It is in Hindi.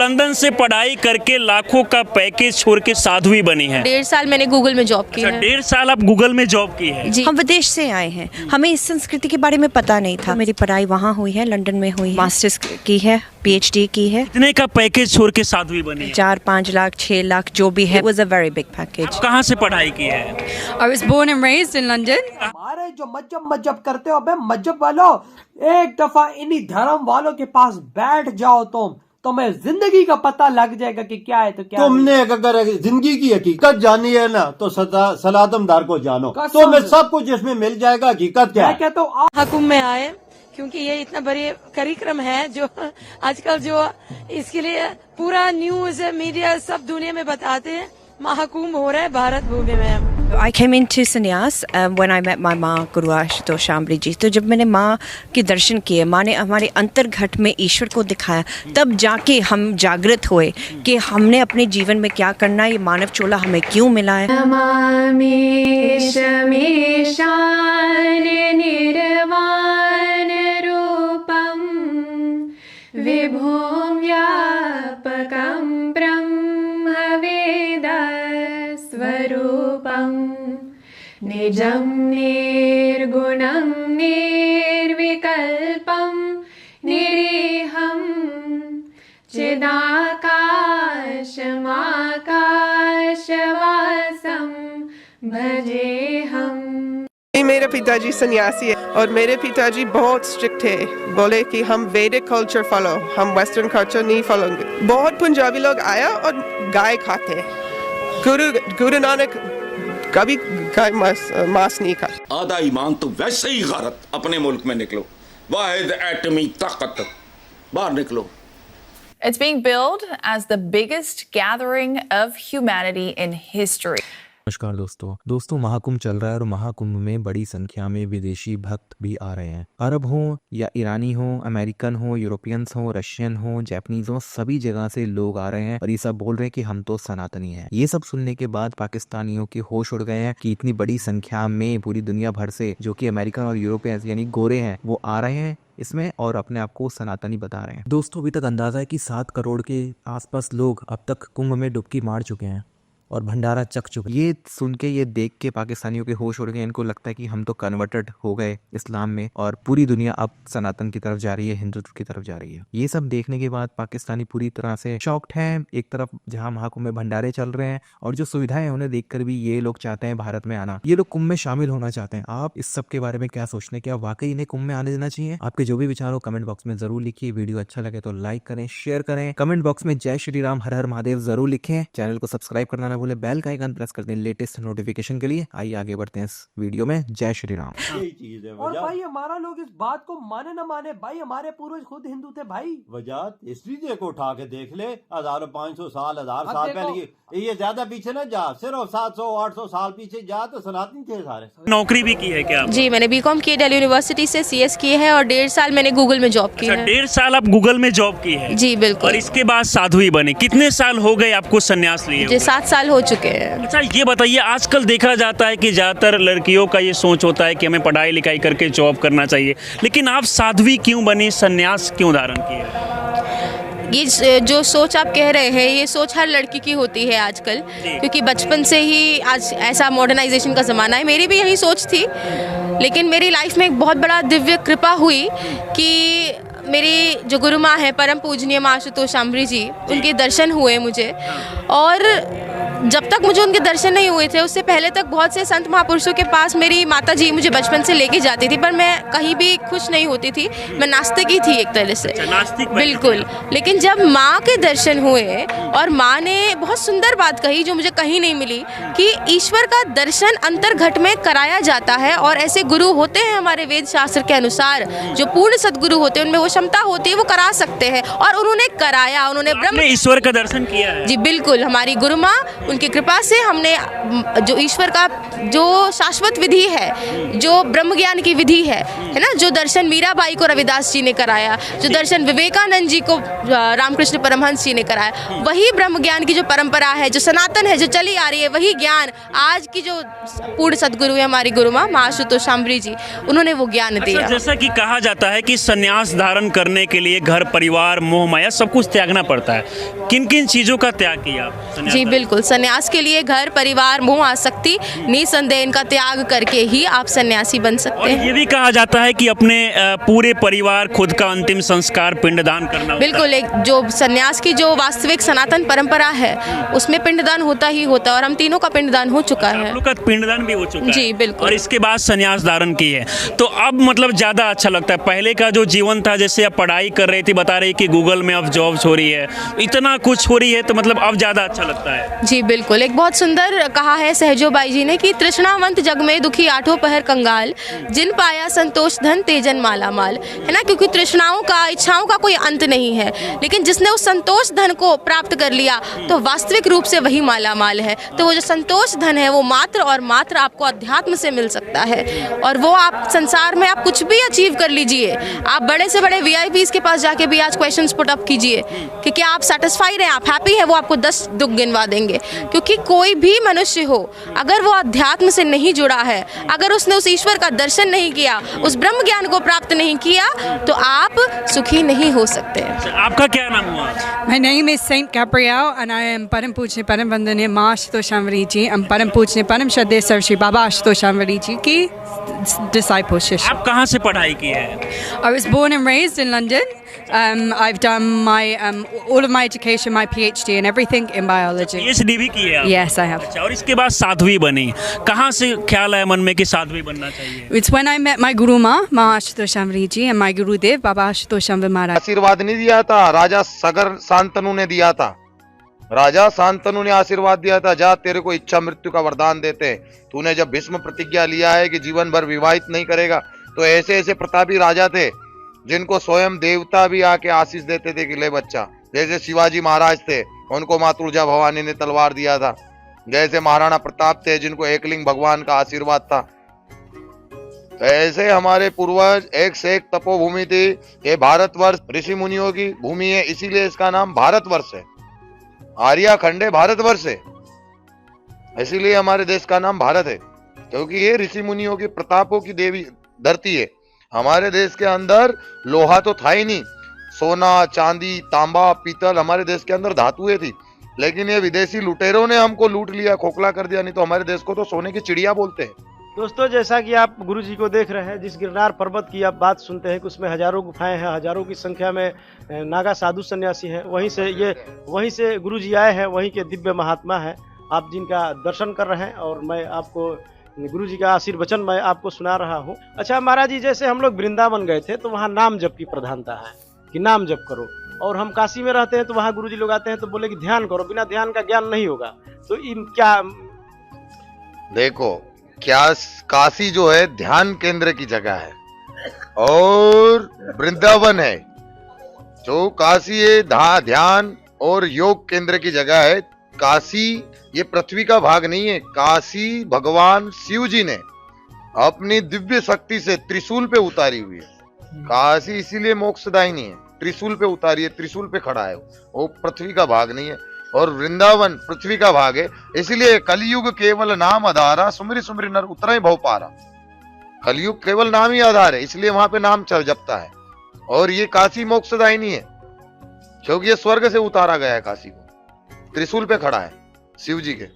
लंदन से पढ़ाई करके लाखों का पैकेज छोड़ के साध्वी बनी है। 1.5 साल मैंने गूगल में जॉब की है। 1.5 साल आप गूगल में जॉब की है जी। हम विदेश से आए हैं, हमें इस संस्कृति के बारे में पता नहीं था। मेरी पढ़ाई वहाँ हुई है, लंदन में हुई है, मास्टर्स की है, PhD की है। कितने का पैकेज छोड़ के साध्वी बनी है? 4-5 लाख 6 लाख जो भी है, was a very big package। कहाँ से पढ़ाई की है? I was born and raised in London. हमारे जो मजहब करते हो बे मजहब वालों, एक दफा इन्हीं धर्म वालों के पास बैठ जाओ तुम्हें जिंदगी का पता लग जाएगा कि क्या है तो क्या तुमने अगर जिंदगी की हकीकत जानी है ना तो सलातमदार को जानो, तुम्हें सब कुछ इसमें मिल जाएगा। हकीकत क्या है? मैं कहता हूँ हकुम में आए, क्योंकि ये इतना बड़े कार्यक्रम है जो आजकल जो इसके लिए पूरा न्यूज मीडिया सब दुनिया में बताते हैं। महाकुंभ हो रहा है भारत भूमि में। I came into संन्यास when I met my माँ गुरु आशुतोष शामरी जी। तो जब मैंने माँ के दर्शन किए, माँ ने हमारे अंतर्घट में ईश्वर को दिखाया, तब जाके हम जागृत हुए कि हमने अपने जीवन में क्या करना है, ये मानव चोला हमें क्यों मिला है। विभुं व्यापकं ब्रह्म वेदस्वरूपं निजं निर्गुणं निर्विकल्पं निरीहं चिदाकाशमाकाशवासं भजेहम्। मेरे पिताजी सन्यासी है और मेरे पिताजी बहुत स्ट्रिक्ट है, बोले कि हम वैदिक कल्चर फॉलो, हम वेस्टर्न कल्चर नहीं फॉलोंगे। बहुत पंजाबी लोग आया और गाय खाते हैं। गुरु नानक कभी गाय मांस नहीं खाता। आधा ईमान तो वैसे ही गारत, अपने मुल्क में निकलो, वाहिद एटमी ताकत, बाहर निकलो। It's being billed as the biggest gathering of humanity in history. नमस्कार दोस्तों महाकुंभ चल रहा है और महाकुंभ में बड़ी संख्या में विदेशी भक्त भी आ रहे हैं। अरब हो या ईरानी हो, अमेरिकन हो, यूरोपियंस हो, रशियन हो, जापानीज हो, सभी जगह से लोग आ रहे हैं और ये सब बोल रहे हैं कि हम तो सनातनी हैं। ये सब सुनने के बाद पाकिस्तानियों के होश उड़ गए हैं कि इतनी बड़ी संख्या में पूरी दुनिया भर से जो कि अमेरिकन और यूरोपियंस यानी गोरे हैं वो आ रहे हैं इसमें और अपने आप को सनातनी बता रहे हैं। दोस्तों अभी तक अंदाजा है कि 7 करोड़ के आसपास लोग अब तक कुंभ में डुबकी मार चुके हैं और भंडारा चख चुके। ये सुन के, ये देख के पाकिस्तानियों के होश उड़ गए। इनको लगता है कि हम तो कन्वर्टेड हो गए इस्लाम में और पूरी दुनिया अब सनातन की तरफ जा रही है, हिंदुत्व की तरफ जा रही है। ये सब देखने के बाद पाकिस्तानी पूरी तरह से शॉक्ड हैं। एक तरफ जहां महाकुंभ में भंडारे चल रहे हैं और जो सुविधाएं हैं उन्हें देखकर भी ये लोग चाहते हैं भारत में आना, ये लोग कुंभ में शामिल होना चाहते हैं। आप इस सब के बारे में क्या सोचते हैं? क्या वाकई इन्हें कुंभ में आने देना चाहिए? आपके जो भी विचार हो कमेंट बॉक्स में जरूर लिखिए। वीडियो अच्छा लगे तो लाइक करें, शेयर करें, कमेंट बॉक्स में जय श्री राम, हर हर महादेव जरूर लिखें। चैनल को सब्सक्राइब करना ना भूले, बेल का आइकन प्रेस कर दें लेटेस्ट नोटिफिकेशन के लिए। आइए आगे बढ़ते हैं इस वीडियो में। जय श्री राम। यही चीज है और भाई हमारा लोग इस बात को माने ना माने, भाई हमारे पूर्वज खुद हिंदू थे भाई। वजह हिस्ट्री देखो, उठा के देख ले, 1500 साल 1000 साल पहले की। ये ज्यादा पीछे ना जा, सिर्फ 700-800 साल पीछे जा तो सनातनी थे सारे। नौकरी भी की है क्या? जी मैंने बीकॉम की है, दिल्ली यूनिवर्सिटी से CS की है और 1.5 साल मैंने गूगल में जॉब की है। 1.5 साल आप गूगल में जॉब की है? जी बिल्कुल। और इसके बाद साध्वी बने। कितने साल हो गए आपको सन्यास लिए? जी 7 साल हो चुके हैं। अच्छा ये बताइए, आजकल देखा जाता है कि ज्यादातर लड़कियों का ये सोच होता है कि हमें पढ़ाई लिखाई करके जॉब करना चाहिए, लेकिन आप साध्वी क्यों बनी, सन्यास क्यों धारण किया? ये जो सोच आप कह रहे हैं ये सोच हर लड़की की होती है आजकल, क्योंकि बचपन से ही आज ऐसा मॉडर्नाइजेशन का ज़माना है। मेरी भी यही सोच थी, लेकिन मेरी लाइफ में एक बहुत बड़ा दिव्य कृपा हुई कि मेरी जो गुरु माँ है परम पूजनीय माँ आशुतोष शामरी जी, उनके दर्शन हुए मुझे। और जब तक मुझे उनके दर्शन नहीं हुए थे उससे पहले तक बहुत से संत महापुरुषों के पास मेरी माता जी मुझे बचपन से लेके जाती थी, पर मैं कहीं भी खुश नहीं होती थी। मैं नास्तिक ही थी एक तरह से। नास्तिक बिल्कुल। लेकिन जब माँ के दर्शन हुए और माँ ने बहुत सुंदर बात कही जो मुझे कहीं नहीं मिली, कि ईश्वर का दर्शन अंतर्घट में कराया जाता है और ऐसे गुरु होते हैं हमारे वेद शास्त्र के अनुसार, जो पूर्ण सदगुरु होते हैं, उनमें वो क्षमता होती है, वो करा सकते हैं। और उन्होंने कराया, उन्होंने ब्रह्म ईश्वर का दर्शन किया है। जी बिल्कुल। हमारी गुरु माँ उनकी कृपा से हमने जो ईश्वर का जो शाश्वत विधि है, जो ब्रह्म ज्ञान की विधि है ना, जो दर्शन मीराबाई को रविदास जी ने कराया, जो दर्शन विवेकानंद जी को रामकृष्ण परमहंस जी ने कराया, वही ब्रह्म ज्ञान की जो परंपरा है, जो सनातन है, जो चली आ रही है, वही ज्ञान आज की जो पूर्ण सदगुरु है हमारी गुरु माँ आशुतोष शांभवी जी, उन्होंने वो ज्ञान दिया। जैसा कि कहा जाता है कि संन्यास धारण करने के लिए घर परिवार मोह माया सब कुछ त्यागना पड़ता है, किन किन चीज़ों का त्याग किया आप? जी बिल्कुल, संन्यास के लिए घर परिवार मोह आसक्ति निसंदेह इनका त्याग करके ही आप सन्यासी बन सकते हैं। ये भी कहा जाता है कि अपने पूरे परिवार खुद का अंतिम संस्कार पिंडदान करना। बिल्कुल, एक जो सन्यास की जो वास्तविक सनातन परंपरा है उसमें पिंडदान होता ही होता है, और हम तीनों का पिंडदान हो चुका है। आप लोग का पिंडदान भी हो चुका है? जी बिल्कुल। और इसके बाद संन्यास धारण की है, तो अब मतलब ज़्यादा अच्छा लगता है। पहले का जो जीवन था, जैसे आप पढ़ाई कर रही थी, बता रही कि गूगल में अब जॉब्स हो रही है, इतना कुछ हो रही है, तो मतलब अब ज़्यादा अच्छा लगता है। जी बिल्कुल, एक बहुत सुंदर कहा है सहजोबाई जी ने कि तृष्णावंत जग में दुखी आठों पहर कंगाल, जिन पाया संतोष धन तेजन माला माल, है ना, क्योंकि तृष्णाओं का इच्छाओं का कोई अंत नहीं है, लेकिन जिसने उस संतोष धन को प्राप्त कर लिया तो वास्तविक रूप से वही माला माल है। तो वो जो संतोष धन है वो मात्र और मात्र आपको अध्यात्म से मिल सकता है, और वो आप संसार में आप कुछ भी अचीव कर लीजिए, आप बड़े से बड़े VIPs के पास जाके भी आज क्वेश्चंस पुट अप कीजिए कि क्या आप सेटिस्फाइड हैं, आप हैप्पी हैं, वो आपको 10 दुख गिनवा देंगे। क्योंकि कोई भी मनुष्य हो, अगर वो अध्यात्म से नहीं जुड़ा है, अगर उसने उस ईश्वर का दर्शन नहीं किया, उस ब्रह्म ज्ञान को प्राप्त नहीं किया, तो आप सुखी नहीं हो सकते। आपका क्या नाम हुआ? My name is Saint Gabrielle and I am Param Pujne Param Vandane माँ आशुतोष शांभवी जी, हम परम पूजनीय परम श्रद्धेय सर्व श्री बाबा आशुतोष शांभवी जी की disciple शिष्य। आप कहाँ से पढ़ाई की है? I was born and raised in London. I've done my all of my education, my PhD and everything in biology. PhD भी की है आप? Yes, I have. अच्छा, और इसके बाद साध्वी बनी, कहाँ से ख्याल आया मन में कि साध्वी बनना चाहिए? It's when I met my Guru माँ आशुतोष शांभवी जी and my Gurudev बाबा आशुतोष शांभवी महाराज। आशीर्वाद नहीं दिया था, राजा सगर शांतनु ने दिया था। राजा शांतनु ने आशीर्वाद दिया था, जा तेरे को इच्छा मृत्यु का वरदान देते हैं। तूने जब भीष्म प्रतिज्ञा लिया है कि जीवन भर विवाहित नहीं करेगा, तो ऐसे ऐसे प्रतापी राजा थे जिनको स्वयं देवता भी आके आशीष देते थे कि ले बच्चा। जैसे शिवाजी महाराज थे, उनको माँ तुलजा भवानी ने तलवार दिया था। जैसे महाराणा प्रताप थे, जिनको एकलिंग भगवान का आशीर्वाद था। ऐसे हमारे पूर्वज एक से एक तपोभूमि थी। ये भारतवर्ष ऋषि मुनियों की भूमि है, इसीलिए इसका नाम भारतवर्ष है। आर्या खंडे भारतवर्ष है, इसीलिए हमारे देश का नाम भारत है, क्योंकि ये ऋषि मुनियों की प्रतापों की देवी धरती है। हमारे देश के अंदर लोहा तो था ही नहीं, सोना चांदी तांबा पीतल हमारे देश के अंदर धातुएं थी, लेकिन ये विदेशी लुटेरों ने हमको लूट लिया, खोखला कर दिया। नहीं तो हमारे देश को तो सोने की चिड़िया बोलते हैं। दोस्तों, जैसा कि आप गुरु जी को देख रहे हैं, जिस गिरनार पर्वत की आप बात सुनते हैं कि उसमें हजारों गुफाएं हैं, हजारों की संख्या में नागा साधु सन्यासी हैं, वहीं से गुरु जी आए हैं, वहीं के दिव्य महात्मा हैं, आप जिनका दर्शन कर रहे हैं। और मैं आपको गुरु जी का आशीर्वचन मैं आपको सुना रहा हूँ। अच्छा महाराज जी, जैसे हम लोग वृंदावन गए थे तो वहाँ नाम जप की प्रधानता है कि नाम जप करो, और हम काशी में रहते हैं तो वहाँ गुरु जी लोग आते हैं तो बोले कि ध्यान करो, बिना ध्यान का ज्ञान नहीं होगा। तो इन क्या देखो, क्या काशी जो है ध्यान केंद्र की जगह है, और वृंदावन है जो काशी है ध्यान और योग केंद्र की जगह है। काशी ये पृथ्वी का भाग नहीं है। काशी भगवान शिव जी ने अपनी दिव्य शक्ति से त्रिशूल पे उतारी हुई है। काशी इसीलिए मोक्षदायिनी है, त्रिशूल पे उतारी है, त्रिशूल पे खड़ा है, वो पृथ्वी का भाग नहीं है। और वृंदावन पृथ्वी का भाग है, इसलिए कलयुग केवल नाम आधारा, सुमरि सुमरि नर उतरे भव पारा। कलयुग केवल नाम ही आधार है, इसलिए वहां पे नाम चल जपता है। और ये काशी मोक्षदायिनी है, क्योंकि ये स्वर्ग से उतारा गया है। काशी को त्रिशूल पे खड़ा है शिव जी के।